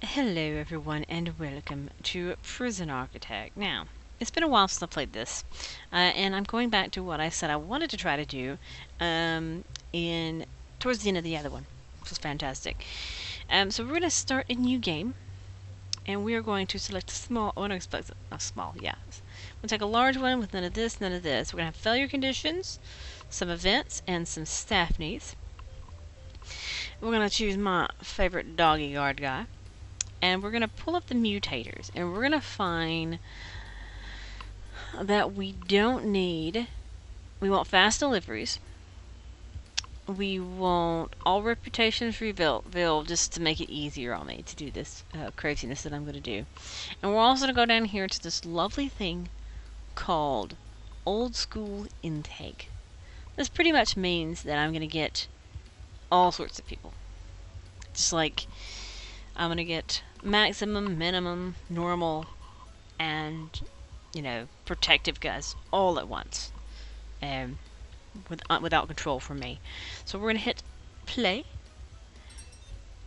Hello everyone and welcome to Prison Architect. Now, it's been a while since I played this, and I'm going back to what I said I wanted to try to do in towards the end of the other one, which was fantastic. So we're going to start a new game, and we are going to select a small, oh no, a small, yeah. We'll take a large one with none of this, none of this. We're going to have failure conditions, some events, and some staff needs. We're going to choose my favorite doggy guard guy. And we're going to pull up the mutators, and we're going to find that we want fast deliveries, we want all reputations revealed just to make it easier on me to do this craziness that I'm going to do. And we're also going to go down here to this lovely thing called Old School Intake. This pretty much means that I'm going to get all sorts of people. Just like I'm going to get maximum, minimum, normal, and, protective guys all at once. Without control from me. So we're going to hit play.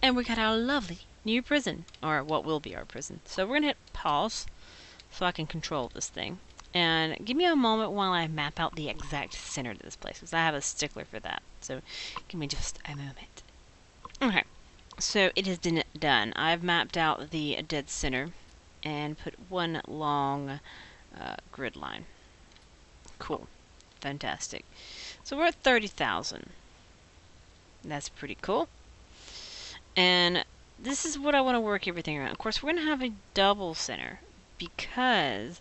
And we got our lovely new prison. Or what will be our prison. So we're going to hit pause so I can control this thing. And give me a moment while I map out the exact center of this place, because I have a stickler for that. So give me just a moment. Okay. So it has been done. I've mapped out the dead center and put one long grid line. Cool. Fantastic. So we're at 30,000. That's pretty cool. And this is what I want to work everything around. Of course, we're going to have a double center because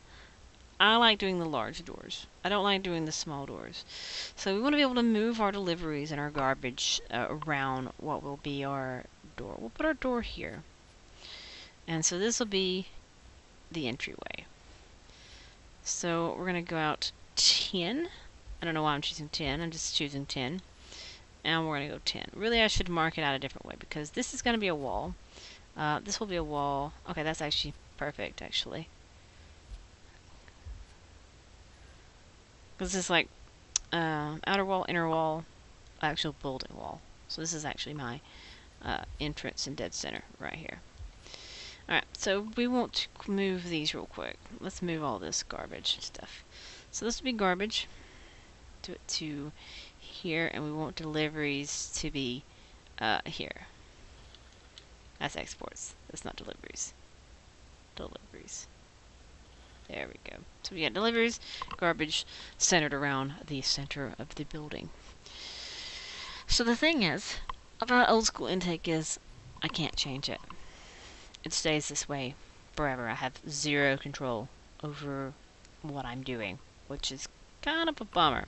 I like doing the large doors. I don't like doing the small doors. So we want to be able to move our deliveries and our garbage around what will be our door. We'll put our door here. And so this will be the entryway. So we're going to go out 10. I don't know why I'm choosing 10. I'm just choosing 10. And we're going to go 10. Really, I should mark it out a different way because this is going to be a wall. This will be a wall. Okay, that's actually perfect, actually. Because this is like outer wall, inner wall, actual building wall. So this is actually my entrance and dead center right here. Alright, so we want to move these real quick. Let's move all this garbage stuff. So this will be garbage. Do it to here, and we want deliveries to be here. That's exports. That's not deliveries. Deliveries. There we go. So we got deliveries, garbage, centered around the center of the building. So the thing is, about old school intake is, I can't change it. It stays this way forever. I have zero control over what I'm doing, which is kind of a bummer.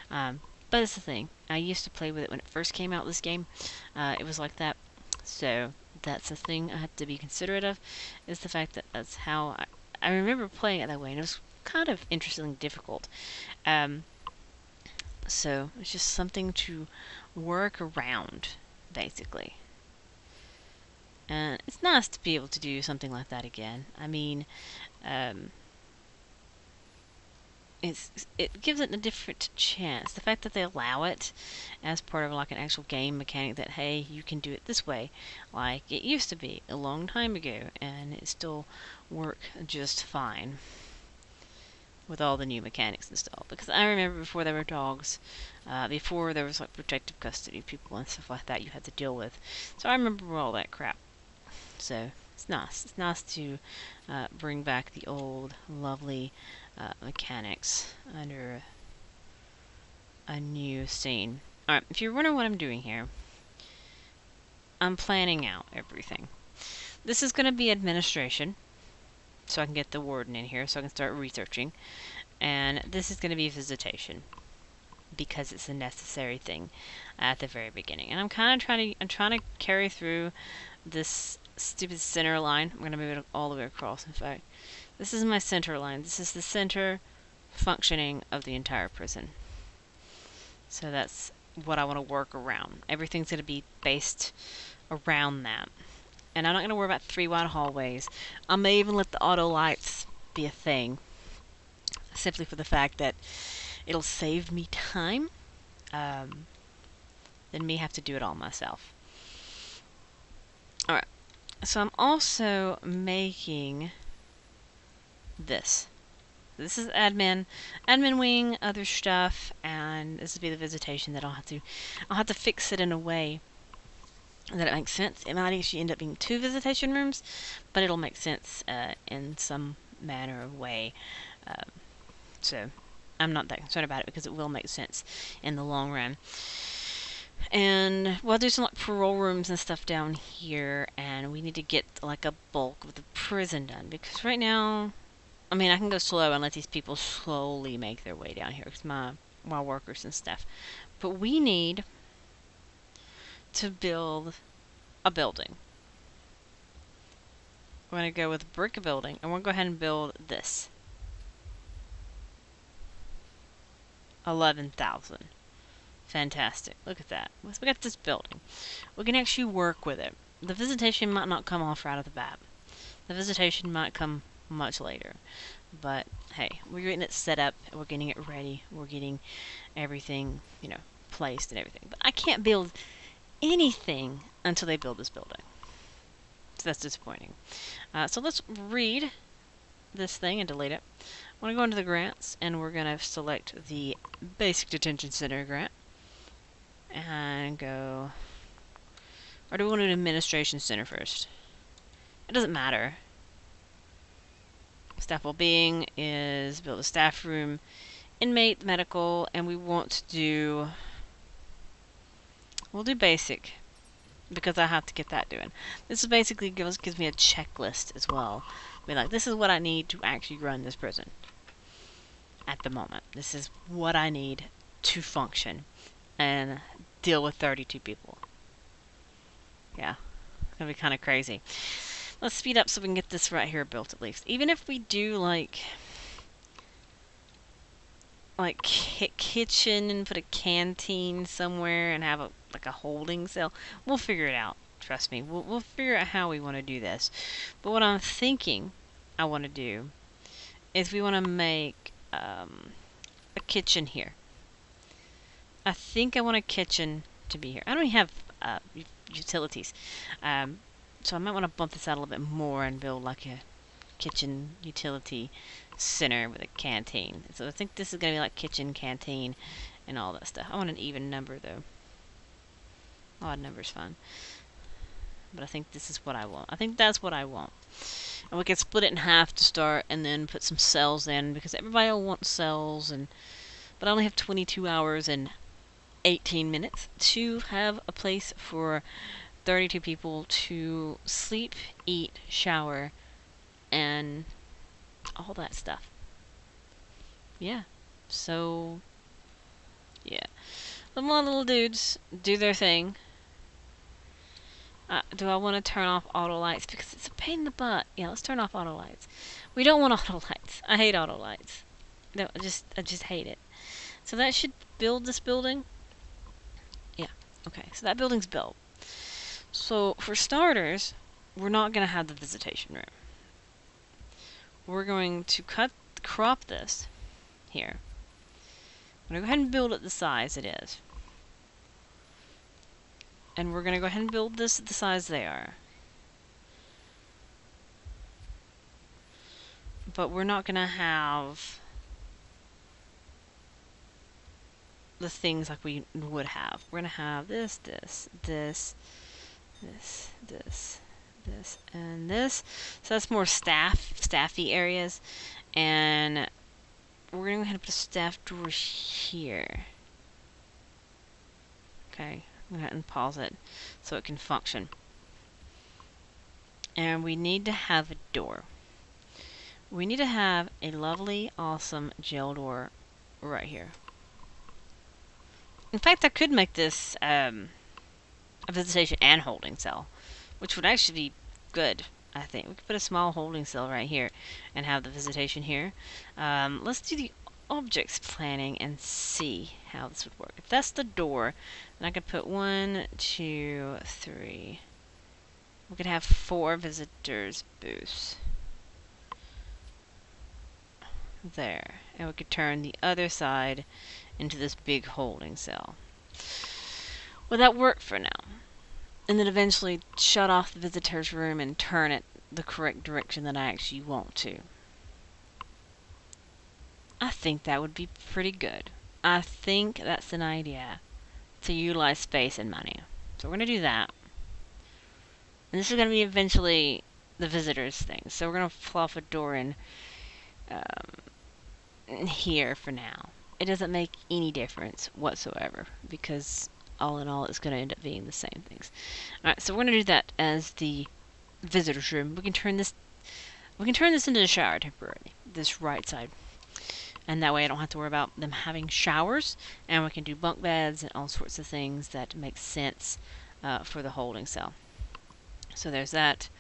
But it's the thing. I used to play with it when it first came out, this game. It was like that. So that's the thing I have to be considerate of, is the fact that that's how I remember playing it that way, and it was kind of interestingly difficult. So it's just something to work around, basically. And it's nice to be able to do something like that again. I mean, it gives it a different chance. The fact that they allow it as part of like an actual game mechanic, that hey, you can do it this way, like it used to be a long time ago, and it still work just fine with all the new mechanics installed. Because I remember before there were dogs, before there was like protective custody people and stuff like that you had to deal with. So I remember all that crap. So it's nice. It's nice to bring back the old, lovely mechanics under a new scene. Alright, if you're wondering what I'm doing here, I'm planning out everything. This is going to be administration, so I can get the warden in here, so I can start researching. And this is going to be visitation, because it's a necessary thing at the very beginning. And I'm trying to carry through this stupid center line. I'm going to move it all the way across, in fact. This is my center line. This is the center functioning of the entire prison. So that's what I want to work around. Everything's going to be based around that. And I'm not going to worry about 3 wide hallways. I may even let the auto lights be a thing, simply for the fact that it'll save me time than me have to do it all myself. Alright, So I'm also making this. This is admin wing, other stuff, and this will be the visitation that I'll have to fix it in a way that it makes sense. It might actually end up being 2 visitation rooms, but it'll make sense in some manner of way. So I'm not that concerned about it because it will make sense in the long run. And we'll do some like parole rooms and stuff down here, and we need to get like a bulk of the prison done because right now, I mean, I can go slow and let these people slowly make their way down here because my workers and stuff. But we need to build a building. We're going to go with brick building, and we'll go ahead and build this. 11,000. Fantastic. Look at that. We got this building. We can actually work with it. The visitation might not come off right off the bat. The visitation might come much later. But, hey, we're getting it set up. We're getting it ready. We're getting everything, placed and everything. But I can't build anything until they build this building. So that's disappointing. So let's read this thing and delete it. I'm going to go into the grants, and we're going to select the Basic Detention Center grant. And go... Or do we want to do Administration Center first? It doesn't matter. Staff well-being is build a staff room, inmate, medical, and we want to do... We'll do basic, because I have to get that doing. This is basically gives me a checklist as well. Be like, this is what I need to actually run this prison. At the moment. This is what I need to function and deal with 32 people. Yeah, it's gonna be kind of crazy. Let's speed up so we can get this right here built at least. Even if we do like kitchen and put a canteen somewhere and have like a holding cell, we'll figure it out. Trust me, we'll figure out how we want to do this. But what I'm thinking I want to do is we want to make a kitchen here. I think I want a kitchen to be here. I don't even have utilities. So I might want to bump this out a little bit more and build like a kitchen utility center with a canteen. So I think this is going to be like kitchen, canteen, and all that stuff. I want an even number though. Odd number's fine. But I think this is what I want. I think that's what I want. And we can split it in half to start and then put some cells in because everybody will want cells, but I only have 22 hours and 18 minutes to have a place for 32 people to sleep, eat, shower, and all that stuff. Yeah. So, yeah. Let my little dudes do their thing. Do I want to turn off auto lights? Because it's a pain in the butt. Yeah, let's turn off auto lights. We don't want auto lights. I hate auto lights. No, I just hate it. So that should build this building. Yeah. Okay. So that building's built. So for starters, we're not going to have the visitation room. We're going to crop this here. I'm going to go ahead and build it the size it is. And we're going to go ahead and build this at the size they are. But we're not going to have the things like we would have. We're going to have this, and this. So that's more staffy areas. And we're going to go ahead and put a staff door here. Okay. I'm going to go ahead and pause it so it can function. And we need to have a door. We need to have a lovely, awesome jail door right here. In fact, I could make this a visitation and holding cell, which would actually be good, I think. We could put a small holding cell right here and have the visitation here. Let's do the objects planning and see how this would work. If that's the door, then I could put 1, 2, 3. We could have 4 visitors booths. There. And we could turn the other side into this big holding cell. Will that work for now? and then eventually shut off the visitor's room and turn it the correct direction that I actually want to. I think that would be pretty good. I think that's an idea to utilize space and money. So we're going to do that. And this is going to be eventually the visitors thing. So we're going to plop a door in here for now. It doesn't make any difference whatsoever because all in all it's going to end up being the same things. Alright, so we're going to do that as the visitor's room. We can turn this into a shower temporarily, this right side. And that way I don't have to worry about them having showers, and we can do bunk beds and all sorts of things that make sense for the holding cell. So there's that.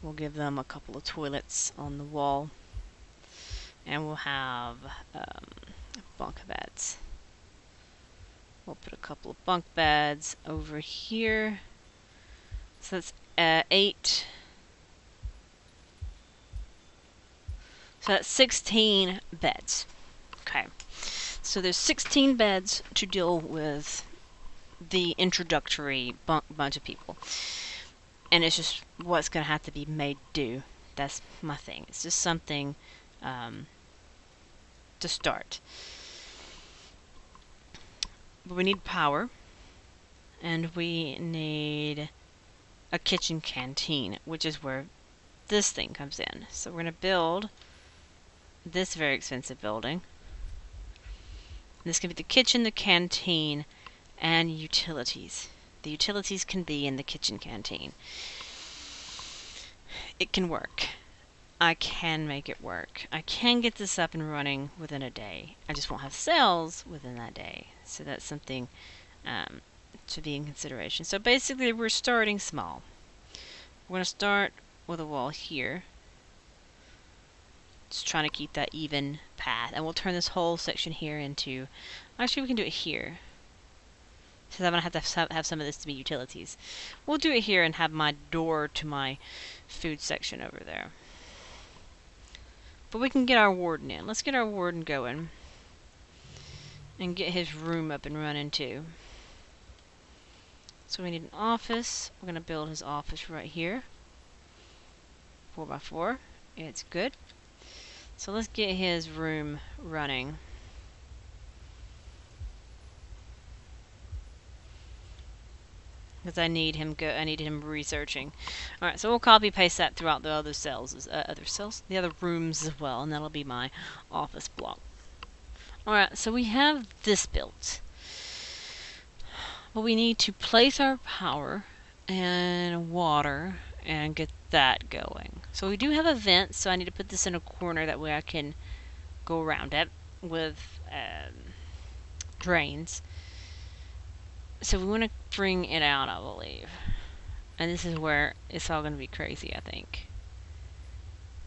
We'll give them a couple of toilets on the wall, and we'll have bunk beds. We'll put a couple of bunk beds over here. So that's 8. So that's 16 beds. Okay. So there's 16 beds to deal with the introductory bunch of people. And it's just what's going to have to be made do. That's my thing. It's just something to start. But we need power. And we need a kitchen canteen, which is where this thing comes in. So we're going to build this very expensive building. This can be the kitchen, the canteen, and utilities. The utilities can be in the kitchen canteen. It can work. I can make it work. I can get this up and running within a day. I just won't have sales within that day. So that's something to be in consideration. So basically we're starting small. We're going to start with a wall here. Just trying to keep that even path. And we'll turn this whole section here into... Actually, we can do it here. So I'm going to have some of this to be utilities. We'll do it here and have my door to my food section over there. But we can get our warden in. Let's get our warden going. And get his room up and running too. So we need an office. We're going to build his office right here. 4x4. It's good. So let's get his room running. Because I need him researching. Alright, so we'll copy paste that throughout the other cells, the other rooms as well, and that'll be my office block. Alright, so we have this built. But we need to place our power and water and get that going. So we do have a vent, so I need to put this in a corner, that way I can go around it with drains. So we want to bring it out, I believe. And this is where it's all going to be crazy, I think.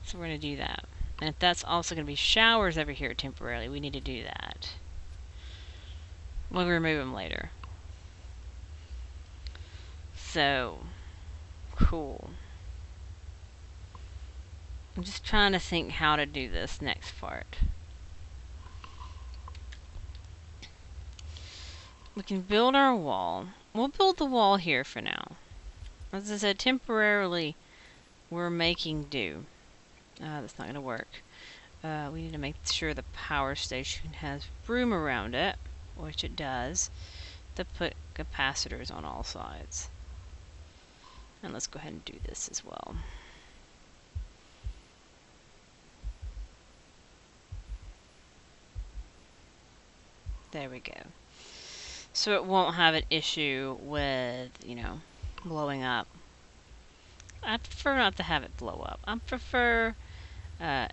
So we're going to do that. And if that's also going to be showers over here temporarily, we need to do that. We'll remove them later. So, cool. I'm just trying to think how to do this next part. We can build our wall. We'll build the wall here for now. As I said, temporarily we're making do. That's not going to work. We need to make sure the power station has room around it, which it does, to put capacitors on all sides. And let's go ahead and do this as well. There we go. So it won't have an issue with, you know, blowing up. I prefer not to have it blow up. I prefer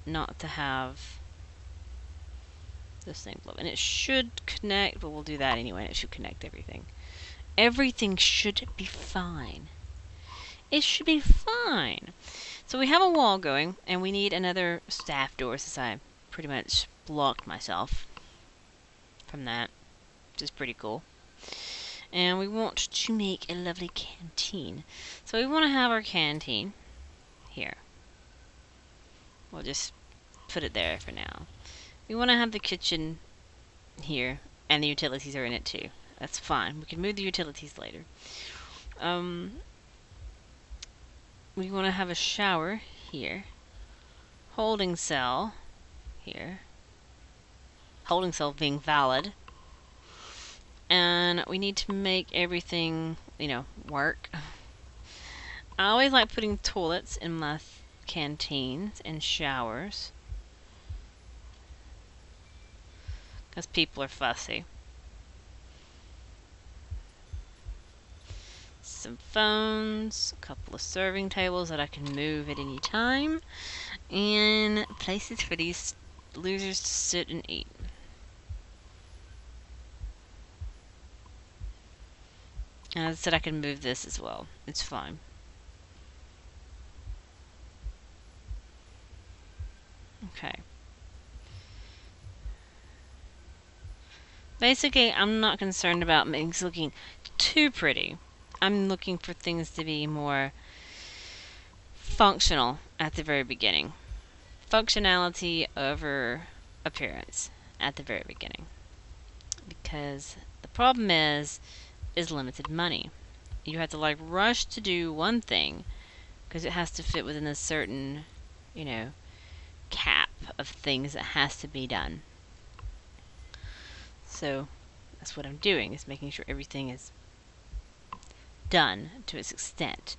not to have this thing blow. And it should connect, but we'll do that anyway. It should connect everything. Everything should be fine. It should be fine. So we have a wall going, and we need another staff door, since I pretty much blocked myself from that, which is pretty cool. And we want to make a lovely canteen. So we want to have our canteen here. We'll just put it there for now. We want to have the kitchen here, and the utilities are in it too. That's fine. We can move the utilities later. we want to have a shower here, holding cell here, holding cell being valid, and we need to make everything, work. I always like putting toilets in my canteens and showers because people are fussy. Some phones, a couple of serving tables that I can move at any time, and places for these losers to sit and eat. And as I said, I can move this as well. It's fine. Okay. Basically, I'm not concerned about things looking too pretty. I'm looking for things to be more functional at the very beginning. Functionality over appearance at the very beginning. Because the problem is limited money. You have to rush to do one thing because it has to fit within a certain, cap of things that has to be done. So that's what I'm doing, is making sure everything is done to its extent,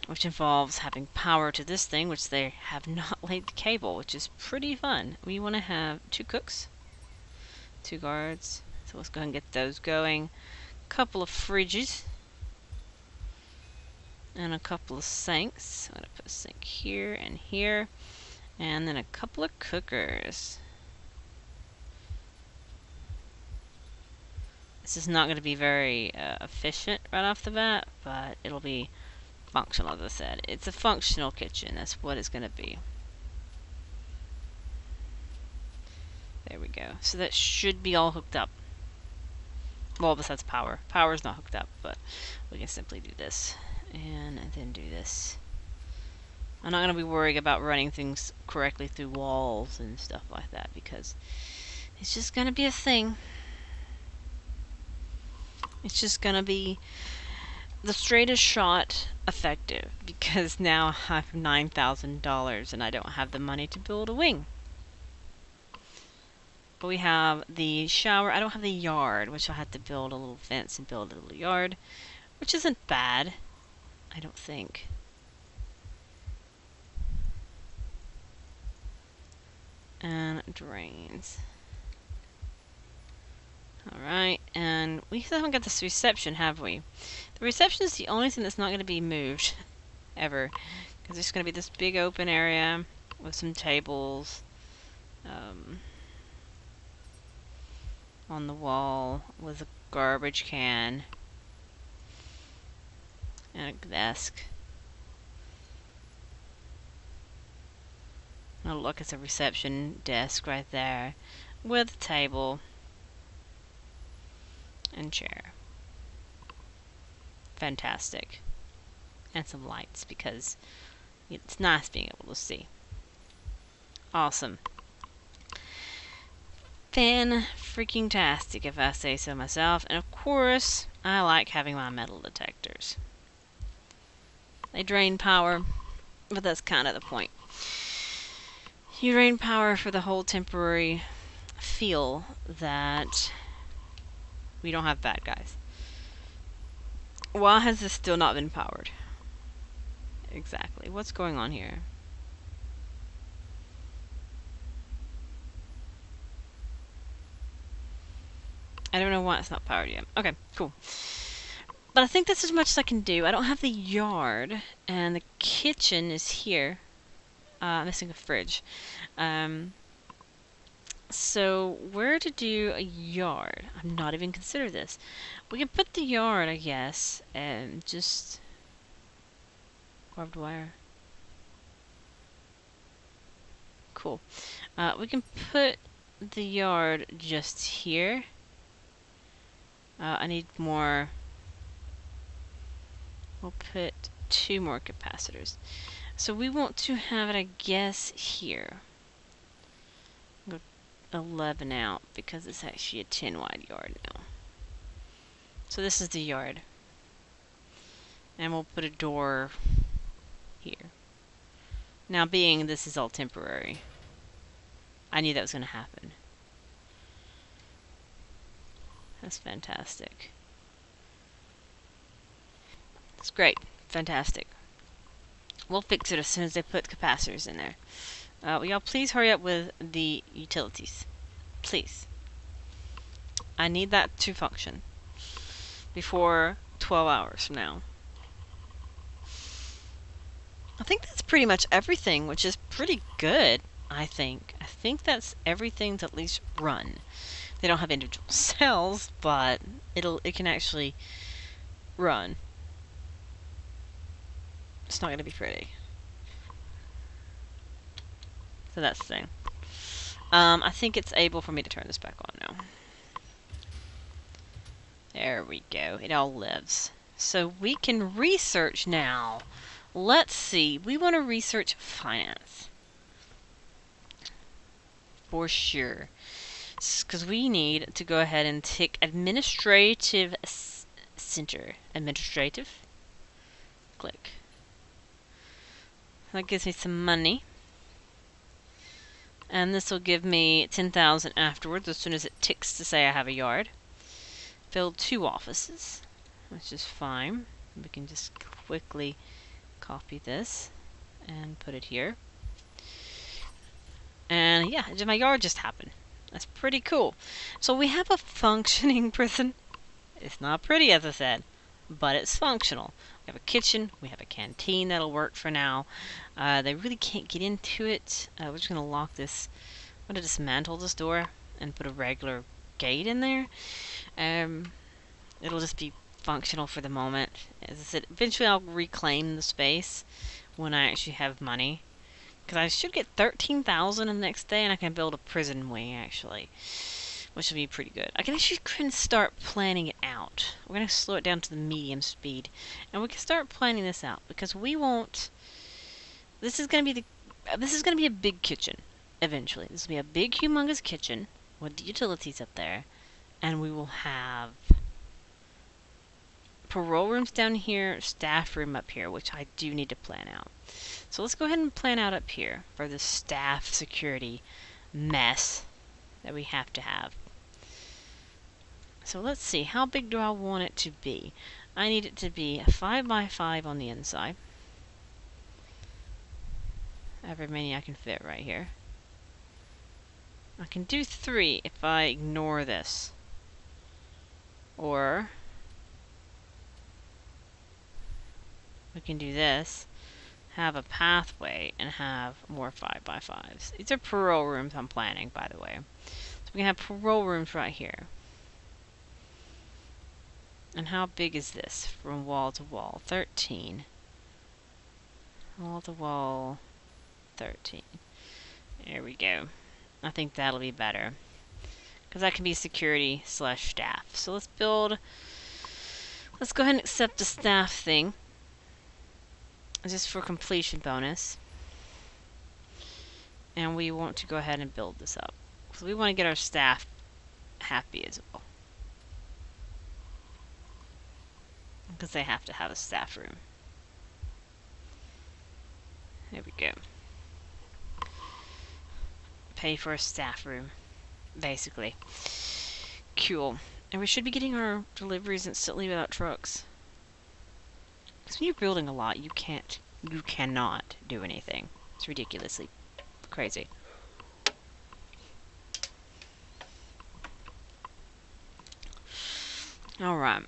which involves having power to this thing, which they have not laid the cable, which is pretty fun. We want to have 2 cooks, 2 guards, so let's go ahead and get those going. A couple of fridges and a couple of sinks. I'm going to put a sink here and here, and then a couple of cookers. This is not going to be very efficient right off the bat, but it'll be functional, as I said. It's a functional kitchen. That's what it's going to be. There we go. So that should be all hooked up. Well, besides power. Power's not hooked up, but we can simply do this. And then do this. I'm not going to be worried about running things correctly through walls and stuff like that, because it's just going to be a thing. It's just going to be the straightest shot effective, because now I have $9,000 and I don't have the money to build a wing. But we have the shower. I don't have the yard, which I'll have to build a little fence and build a little yard, which isn't bad, I don't think. And drains. Alright, and we still haven't got this reception, have we? The reception is the only thing that's not going to be moved, ever. Because there's going to be this big open area with some tables on the wall with a garbage can and a desk. Oh look, it's a reception desk right there with a table and chair. Fantastic. And some lights, because it's nice being able to see. Awesome. Fan-freaking-tastic, if I say so myself. And of course, I like having my metal detectors. They drain power, but that's kind of the point. You drain power for the whole temporary feel that we don't have bad guys. Why has this still not been powered? Exactly. What's going on here? I don't know why it's not powered yet. Okay, cool. But I think that's as much as I can do. I don't have the yard, and the kitchen is here. I'm missing a fridge. So where to do a yard? I've not even considered this. We can put the yard, I guess, and just barbed wire. Cool. We can put the yard just here. I need more. We'll put 2 more capacitors. So we want to have it, I guess, here. Go 11 out, because it's actually a 10 wide yard now. So this is the yard. And we'll put a door here. Now, being this is all temporary, I knew that was going to happen. That's fantastic. It's great. Fantastic. We'll fix it as soon as they put capacitors in there. Will y'all please hurry up with the utilities? Please. I need that to function before 12 hours from now. I think that's pretty much everything, which is pretty good, I think. I think that's everything to at least run. They don't have individual cells, but it can actually run. It's not going to be pretty. So that's the thing. I think it's able for me to turn this back on now. There we go. It all lives. So we can research now. Let's see. We want to research finance. For sure. Because we need to go ahead and tick administrative center. Administrative. Click. That gives me some money. And this will give me 10,000 afterwards as soon as it ticks to say I have a yard. Filled 2 offices, which is fine. We can just quickly copy this and put it here. And yeah, my yard just happened. That's pretty cool. So we have a functioning prison. It's not pretty, as I said, but it's functional. We have a kitchen. We have a canteen that'll work for now. They really can't get into it. We're just going to lock this. I'm going to dismantle this door and put a regular gate in there. It'll just be functional for the moment. As I said, eventually I'll reclaim the space when I actually have money. Because I should get 13,000 the next day, and I can build a prison wing, actually. Which will be pretty good. I can actually start planning it out. We're going to slow it down to the medium speed. And we can start planning this out. Because we won't... This is going to be a big kitchen, eventually. This will be a big, humongous kitchen with the utilities up there. And we will have parole rooms down here, staff room up here, which I do need to plan out. So let's go ahead and plan out up here for the staff security mess that we have to have. So let's see, how big do I want it to be? I need it to be a 5 by 5 on the inside. However many I can fit right here. I can do 3 if I ignore this. Or we can do this, have a pathway, and have more 5 by 5s. These are parole rooms I'm planning, by the way. So we can have parole rooms right here. And how big is this from wall to wall? 13. Wall to wall, 13. There we go. I think that'll be better. Because that can be security / staff. So let's go ahead and accept the staff thing. Just for completion bonus. And we want to go ahead and build this up. So we want to get our staff happy as well. Because they have to have a staff room. There we go. Pay for a staff room. Basically. Cool. And we should be getting our deliveries instantly without trucks. Because when you're building a lot, you cannot do anything. It's ridiculously crazy. Alright.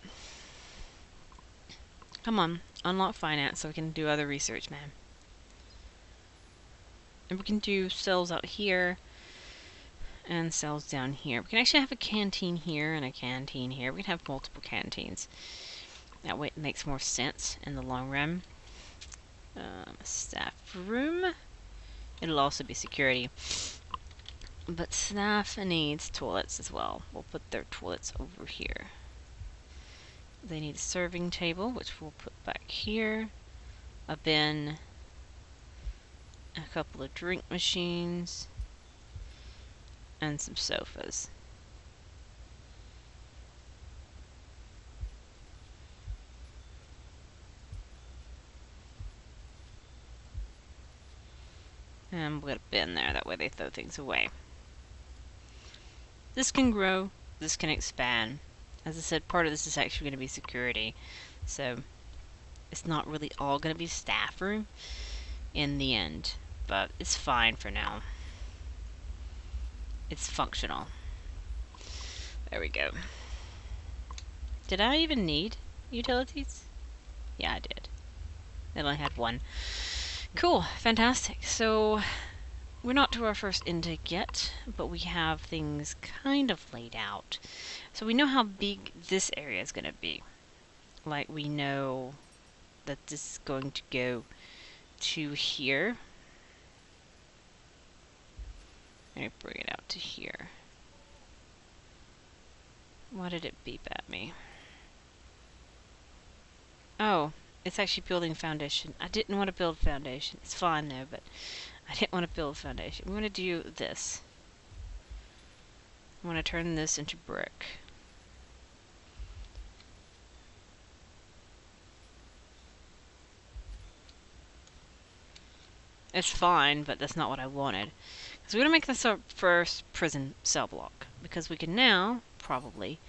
Come on, unlock finance so we can do other research, man. And we can do cells out here and cells down here. We can actually have a canteen here and a canteen here. We can have multiple canteens. That way it makes more sense in the long run. Staff room. It'll also be security. But staff needs toilets as well. We'll put their toilets over here. They need a serving table, which we'll put back here. A bin. A couple of drink machines. And some sofas. And we'll put a bin there, that way they throw things away. This can grow, this can expand. As I said, part of this is actually going to be security. So it's not really all going to be staff room in the end. But it's fine for now. It's functional. There we go. Did I even need utilities? Yeah, I did. I only had one. Cool, fantastic. So we're not to our first intake yet, but we have things kind of laid out. So we know how big this area is going to be. Like, we know that this is going to go to here. Let me bring it out to here. Why did it beep at me? Oh, it's actually building foundation. I didn't want to build foundation. It's fine though, but I didn't want to build foundation. We want to do this. I want to turn this into brick. It's fine, but that's not what I wanted. Because we're going to make this our first prison cell block. Because we can now, probably,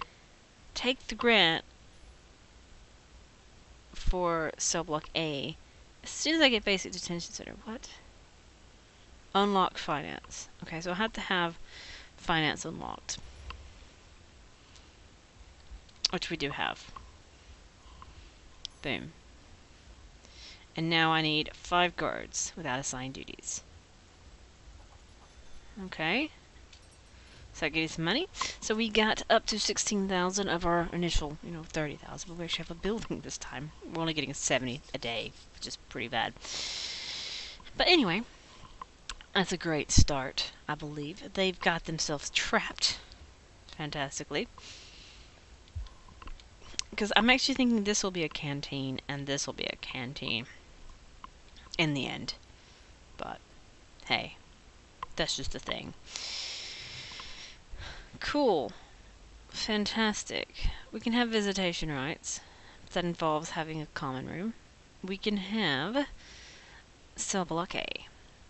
take the grant for cell block A as soon as I get basic detention center. What? Unlock finance. Okay, so I have to have finance unlocked. Which we do have. Boom. And now I need 5 guards without assigned duties. Okay. So that gives us money. So we got up to 16,000 of our initial, 30,000. But we actually have a building this time. We're only getting 70 a day, which is pretty bad. But anyway, that's a great start, I believe. They've got themselves trapped fantastically. Because I'm actually thinking this will be a canteen and this will be a canteen in the end. But, hey, that's just a thing. Cool. Fantastic. We can have visitation rights. That involves having a common room. We can have cell block A,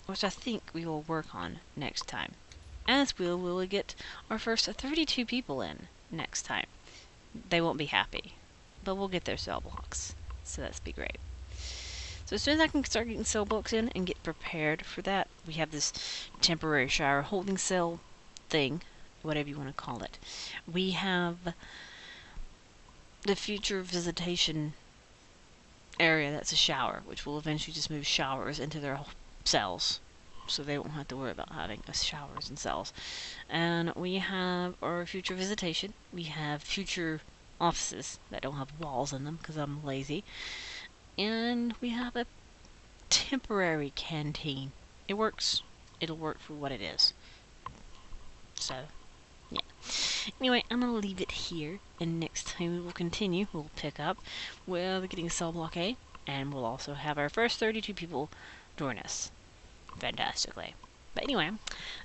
which I think we will work on next time. As we will get our first 32 people in next time. They won't be happy, but we'll get their cell blocks. So that's be great. So as soon as I can start getting cell blocks in and get prepared for that, we have this temporary shower holding cell thing, whatever you want to call it. We have the future visitation area that's a shower, which will eventually just move showers into their cells. So they won't have to worry about having showers and cells. And we have our future visitation. We have future offices that don't have walls in them because I'm lazy. And we have a temporary canteen. It works. It'll work for what it is. So, yeah. Anyway, I'm going to leave it here. And next time we will continue. We'll pick up with getting cell block A. And we'll also have our first 32 people join us. Fantastically. But anyway,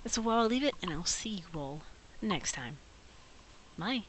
that's where I'll leave it, and I'll see you all next time. Bye.